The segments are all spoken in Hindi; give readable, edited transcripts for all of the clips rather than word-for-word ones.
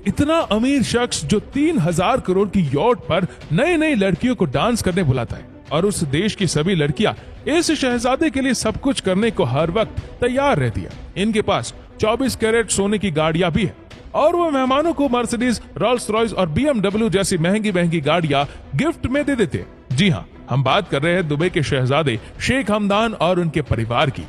इतना अमीर शख्स जो 3000 करोड़ की यॉट पर नई नई लड़कियों को डांस करने बुलाता है और उस देश की सभी लड़कियां इस शहजादे के लिए सब कुछ करने को हर वक्त तैयार रहती है। इनके पास 24 कैरेट सोने की गाड़ियां भी है और वो मेहमानों को मर्सिडीज, रोल्स रॉयस और BMW जैसी महंगी महंगी गाड़ियां गिफ्ट में दे देते हैं। जी हाँ, हम बात कर रहे हैं दुबई के शहजादे शेख हमदान और उनके परिवार की।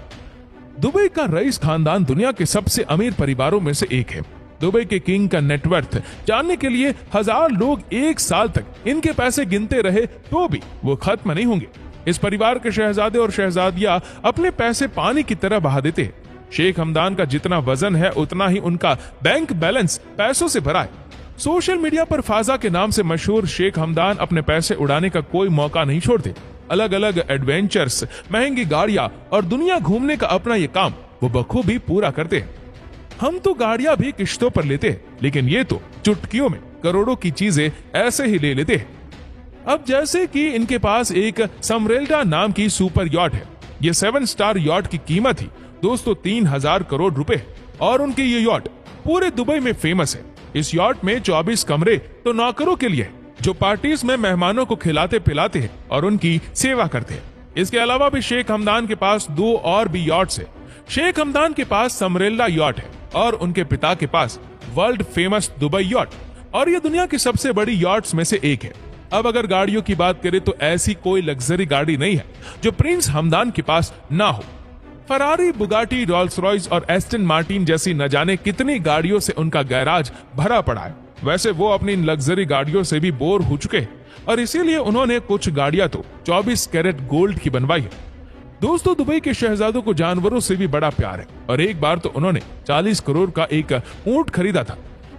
दुबई का रईस खानदान दुनिया के सबसे अमीर परिवारों में से एक है। दुबई के किंग का नेटवर्थ जानने के लिए 1000 लोग एक साल तक इनके पैसे गिनते रहे तो भी वो खत्म नहीं होंगे। इस परिवार के शहजादे और शहजादियां अपने पैसे पानी की तरह बहा देते हैं। शेख हमदान का जितना वजन है उतना ही उनका बैंक बैलेंस पैसों से भरा है। सोशल मीडिया पर फाजा के नाम से मशहूर शेख हमदान अपने पैसे उड़ाने का कोई मौका नहीं छोड़ते। अलग अलग एडवेंचर्स, महंगी गाड़ियां और दुनिया घूमने का अपना ये काम वो बखूबी पूरा करते हैं। हम तो गाड़ियां भी किश्तों पर लेते हैं, लेकिन ये तो चुटकियों में करोड़ों की चीजें ऐसे ही ले लेते हैं। अब जैसे कि इनके पास एक समरेल्डा नाम की सुपर यॉट है। ये 7 स्टार यॉट की कीमत ही दोस्तों 3000 करोड़ रुपए है और उनकी ये यॉट पूरे दुबई में फेमस है। इस यॉट में 24 कमरे तो नौकरों के लिए है जो पार्टीज में मेहमानों को खिलाते पिलाते हैं और उनकी सेवा करते हैं। इसके अलावा भी शेख हमदान के पास 2 और भी यॉट्स है। शेख हमदान के पास समरेल्ला यॉट है और उनके पिता के पास वर्ल्ड फेमस दुबई यॉट, और ये दुनिया की सबसे बड़ी यॉट्स में से एक है। अब अगर गाड़ियों की बात करें तो ऐसी कोई लग्जरी गाड़ी नहीं है जो प्रिंस हमदान के पास ना हो। फरारी, बुगाटी, रोल्स रॉयस और एस्टन मार्टिन जैसी न जाने कितनी गाड़ियों से उनका गैराज भरा पड़ा है। वैसे वो अपनी इन लग्जरी गाड़ियों से भी बोर हो चुके हैं और इसीलिए उन्होंने कुछ गाड़ियां तो 24 कैरेट गोल्ड की बनवाई है। दोस्तों, दुबई के शहजादों को जानवरों से भी बड़ा प्यार है और एक बार तो उन्होंने 40 करोड़ का एक ऊंट खरीदा था।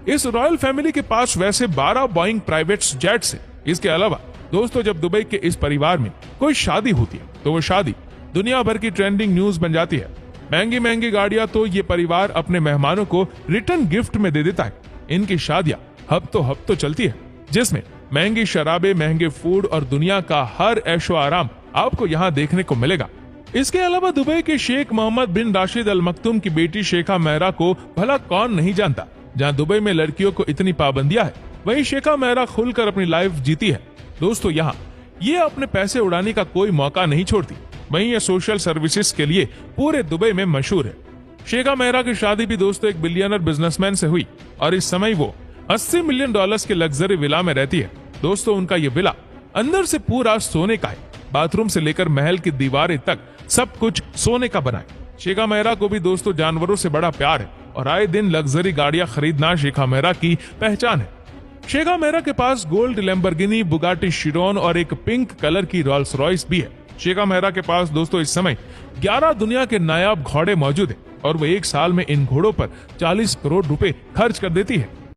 इस रॉयल फैमिली के पास वैसे 12 बोइंग प्राइवेट जेट्स है। इसके अलावा दोस्तों, जब दुबई के इस परिवार में कोई शादी होती है तो वो शादी दुनिया भर की ट्रेंडिंग न्यूज बन जाती है। महंगी महंगी गाड़ियां तो ये परिवार अपने मेहमानों को रिटर्न गिफ्ट में दे देता है। इनकी शादियां हफ्तों चलती है, जिसमें महंगी शराबें, महंगे फूड और दुनिया का हर ऐशो आराम आपको यहाँ देखने को मिलेगा। इसके अलावा दुबई के शेख मोहम्मद बिन राशिद अल मखतूम की बेटी शेखा मेहरा को भला कौन नहीं जानता। जहाँ दुबई में लड़कियों को इतनी पाबंदियां है, वहीं शेखा मेहरा खुलकर अपनी लाइफ जीती है। दोस्तों, यहाँ ये अपने पैसे उड़ाने का कोई मौका नहीं छोड़ती। वहीं ये सोशल सर्विसेज के लिए पूरे दुबई में मशहूर है। शेखा मेहरा की शादी भी दोस्तों एक बिलियनर बिजनेसमैन से हुई और इस समय वो $80 मिलियन के लग्जरी विला में रहती है। दोस्तों, उनका ये विला अंदर से पूरा सोने का है। बाथरूम से लेकर महल की दीवारें तक सब कुछ सोने का बना है। शेखा मेहरा को भी दोस्तों जानवरों से बड़ा प्यार है और आए दिन लग्जरी गाड़ियां खरीदना शेखा मेहरा की पहचान है। शेखा मेहरा के पास गोल्ड लैम्बोर्गिनी, बुगाटी शिरोन और एक पिंक कलर की रोल्स रॉयस भी है। शेखा मेहरा के पास दोस्तों इस समय 11 दुनिया के नायाब घोड़े मौजूद है और वो एक साल में इन घोड़ों पर 40 करोड़ रुपए खर्च कर देती है।